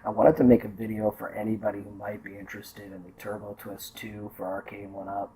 I wanted to make a video for anybody who might be interested in the TurboTwist 2 for Arcade1Up.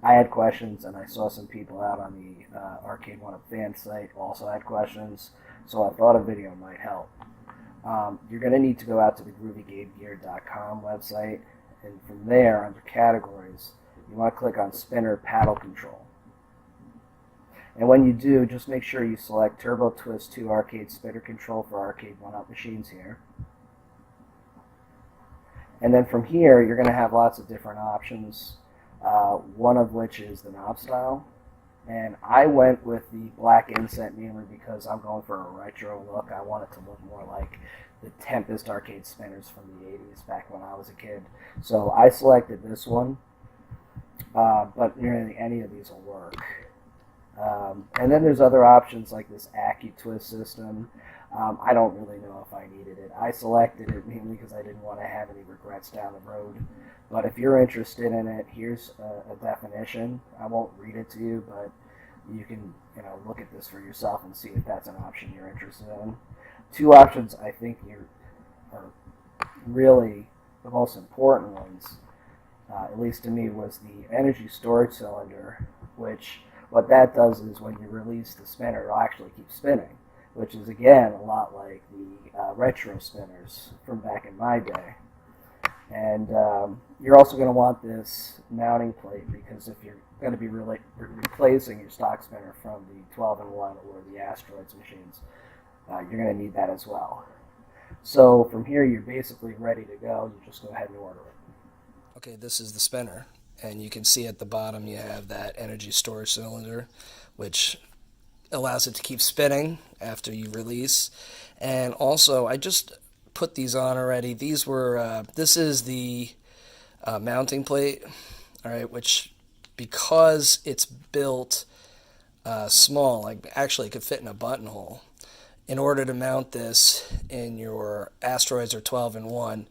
I had questions, and I saw some people out on the Arcade1Up fan site also had questions, so I thought a video might help. You're going to need to go out to the GroovyGameGear.com website, and from there, under Categories, you want to click on Spinner Paddle Control. And when you do, just make sure you select TurboTwist 2 Arcade Spinner Control for Arcade1Up machines here. And then from here, you're going to have lots of different options, one of which is the knob style. And I went with the black inset mainly because I'm going for a retro look. I want it to look more like the Tempest arcade spinners from the 80s back when I was a kid. So I selected this one, but nearly any of these will work. And then there's other options like this AccuTwist system. I don't really know if I needed it. I selected it mainly because I didn't want to have any regrets down the road. But if you're interested in it, here's a definition. I won't read it to you, but you can look at this for yourself and see if that's an option you're interested in. Two options I think are really the most important ones, at least to me, was the energy storage cylinder, which what that does is when you release the spinner, it'll actually keep spinning, which is, again, a lot like the retro spinners from back in my day. And you're also going to want this mounting plate because if you're going to be replacing your stock spinner from the 12-in-1 or the Asteroids machines, you're going to need that as well. So from here, you're basically ready to go. You just go ahead and order it. Okay, this is the spinner. And you can see at the bottom you have that energy storage cylinder, which allows it to keep spinning after you release. And also, I just put these on already. These were, this is the mounting plate, all right, which because it's built small, like actually it could fit in a buttonhole. In order to mount this in your Asteroids or 12-in-1,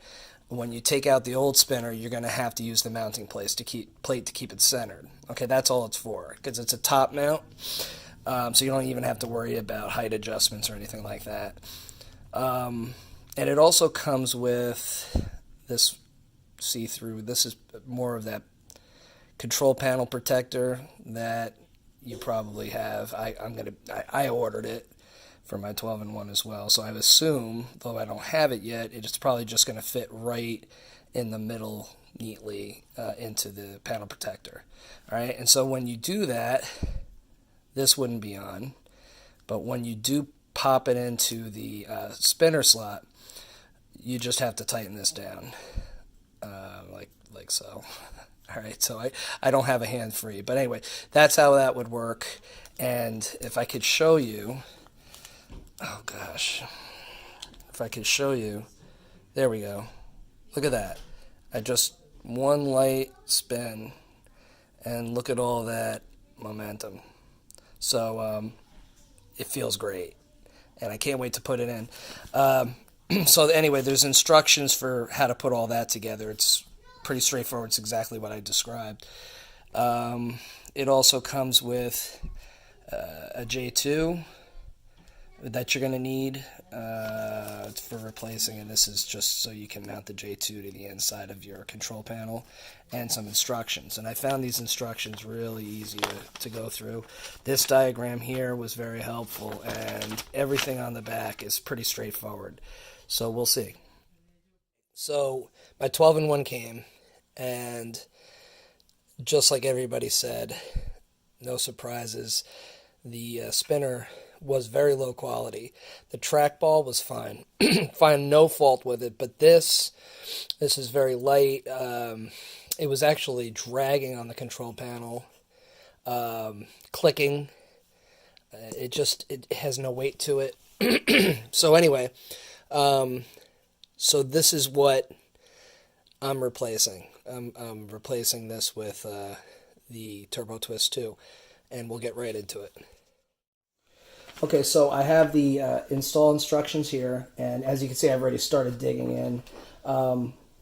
when you take out the old spinner, you're going to have to use the mounting plate to keep it centered. Okay, that's all it's for, because it's a top mount, so you don't even have to worry about height adjustments or anything like that. And it also comes with this see-through. This is more of that control panel protector that you probably have. I ordered it for my 12-in-1 as well. So I assume, though I don't have it yet, it's probably just going to fit right in the middle neatly into the panel protector. All right, and so when you do that, this wouldn't be on. But when you do pop it into the spinner slot, you just have to tighten this down, like so. All right, so I don't have a hand free. But anyway, that's how that would work. And if I could show you, oh gosh, if I could show you, there we go. Look at that. I just one light spin, and look at all that momentum. So it feels great, and I can't wait to put it in. So anyway, there's instructions for how to put all that together. It's pretty straightforward. It's exactly what I described. It also comes with a J2 that you're going to need for replacing, and this is just so you can mount the J2 to the inside of your control panel, and some instructions. And I found these instructions really easy to go through. This diagram here was very helpful, and everything on the back is pretty straightforward. So we'll see. So my 12-in-1 came, and just like everybody said, no surprises, the spinner was very low quality. The trackball was fine. Find no fault with it, but this is very light. It was actually dragging on the control panel, clicking. It has no weight to it. So anyway, so this is what I'm replacing. I'm replacing this with the TurboTwist 2, and we'll get right into it. Okay, so I have the install instructions here, and as you can see, I've already started digging in.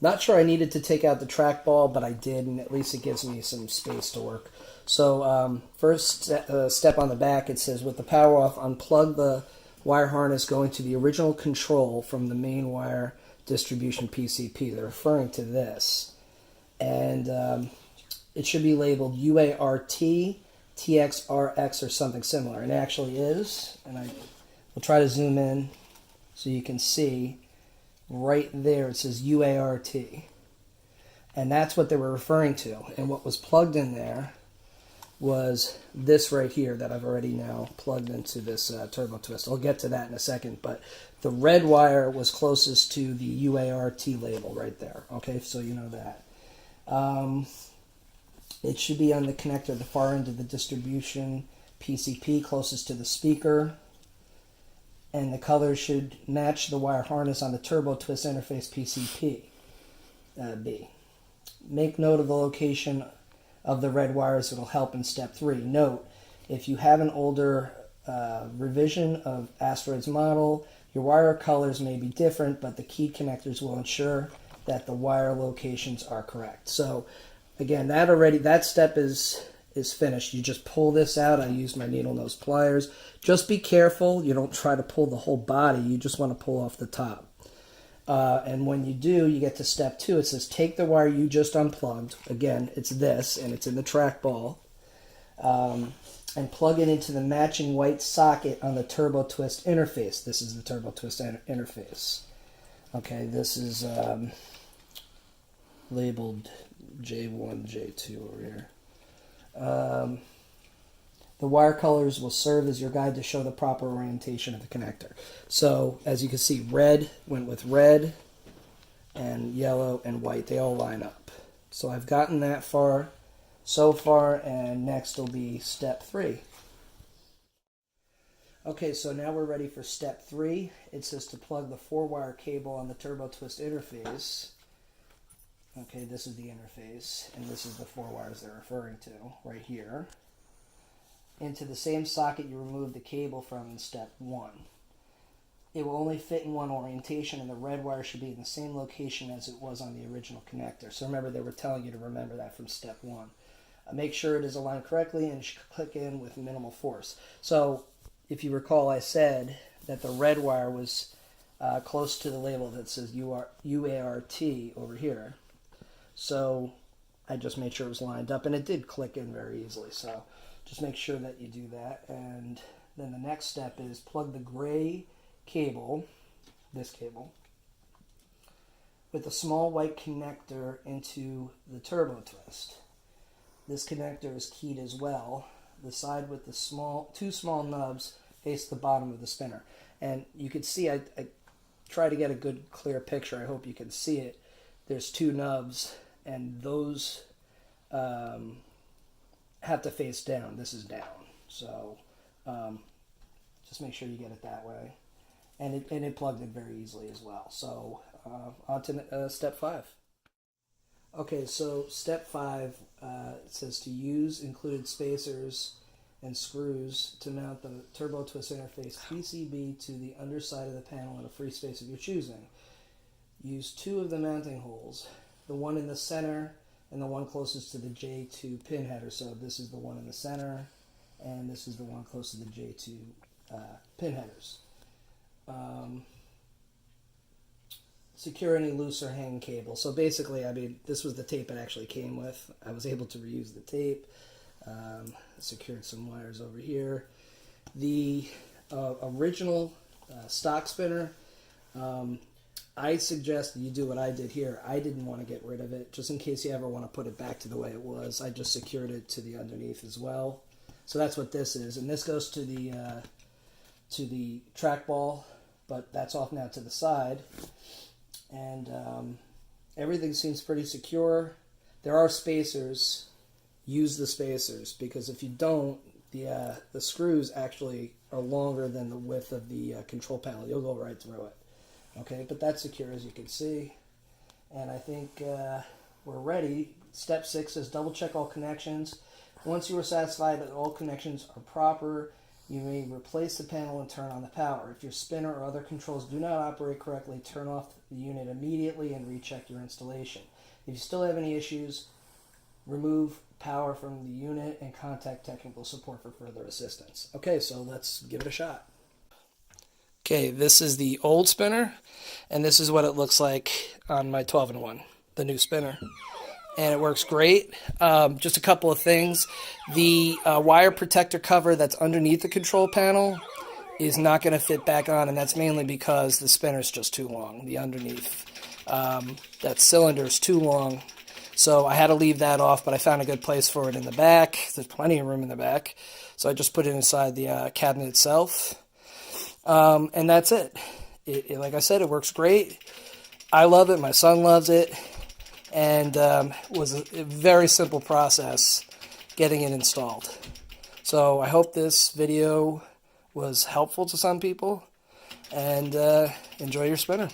Not sure I needed to take out the trackball, but I did, and at least it gives me some space to work. So first step on the back, it says, with the power off, unplug the wire harness going to the original control from the main wire distribution PCP. They're referring to this. And it should be labeled UART, TXRX, or something similar. And it actually is. And I will try to zoom in so you can see right there it says UART. And that's what they were referring to. And what was plugged in there was this right here that I've already now plugged into this TurboTwist. I'll get to that in a second, but the red wire was closest to the UART label right there. Okay, so you know that. It should be on the connector at the far end of the distribution PCP, closest to the speaker. And the color should match the wire harness on the TurboTwist interface PCP B. Make note of the location of the red wires. It'll help in step 3. Note, if you have an older revision of Asteroid's model, your wire colors may be different, but the key connectors will ensure that the wire locations are correct. So again, that step is finished. You just pull this out. I used my needle nose pliers. Just be careful. You don't try to pull the whole body. You just want to pull off the top. And when you do, you get to step 2. It says take the wire you just unplugged. Again, it's this, and it's in the trackball. And plug it into the matching white socket on the TurboTwist interface. This is the TurboTwist interface. Okay, this is labeled J1, J2 over here. The wire colors will serve as your guide to show the proper orientation of the connector. So, as you can see, red went with red, and yellow and white. They all line up. So I've gotten that far so far, and next will be step 3. Okay, so now we're ready for step 3. It says to plug the 4-wire cable on the TurboTwist interface. Okay, this is the interface, and this is the 4 wires they're referring to right here. Into the same socket you removed the cable from in step 1. It will only fit in one orientation, and the red wire should be in the same location as it was on the original connector. So remember, they were telling you to remember that from step 1. Make sure it is aligned correctly and should click in with minimal force. So if you recall, I said that the red wire was close to the label that says UART over here. So I just made sure it was lined up, and it did click in very easily. So just make sure that you do that. And then the next step is plug the gray cable, this cable, with a small white connector into the TurboTwist. This connector is keyed as well. The side with the two small nubs face the bottom of the spinner. And you can see, I try to get a good clear picture. I hope you can see it. There's 2 nubs, and those have to face down. This is down. So just make sure you get it that way. And it plugged in very easily as well. So on to step 5. Okay, so step 5, it says to use included spacers and screws to mount the TurboTwist interface PCB to the underside of the panel in a free space of your choosing. Use 2 of the mounting holes, the one in the center and the one closest to the J2 pin header. So this is the one in the center, and this is the one close to the J2 pin headers. Secure any loose or hanging cable. So basically, I mean, this was the tape it actually came with. I was able to reuse the tape. Secured some wires over here. The original stock spinner, I suggest you do what I did here. I didn't want to get rid of it, just in case you ever want to put it back to the way it was. I just secured it to the underneath as well. So that's what this is, and this goes to the trackball, but that's off now to the side. And everything seems pretty secure. There are spacers. Use the spacers, because if you don't, the screws actually are longer than the width of the control panel. You'll go right through it. Okay, but that's secure, as you can see. And I think we're ready. Step 6 is double check all connections. Once you are satisfied that all connections are proper, you may replace the panel and turn on the power. If your spinner or other controls do not operate correctly, turn off the unit immediately and recheck your installation. If you still have any issues, remove power from the unit and contact technical support for further assistance. Okay, so let's give it a shot. Okay, this is the old spinner, and this is what it looks like on my 12-in-1, the new spinner. And it works great. Just a couple of things. The wire protector cover that's underneath the control panel is not going to fit back on, and that's mainly because the spinner's just too long, the underneath. That cylinder is too long, so I had to leave that off, but I found a good place for it in the back. There's plenty of room in the back, so I just put it inside the cabinet itself. And that's it. Like I said, it works great. I love it. My son loves it. And was a very simple process getting it installed. So I hope this video was helpful to some people. And enjoy your spinner.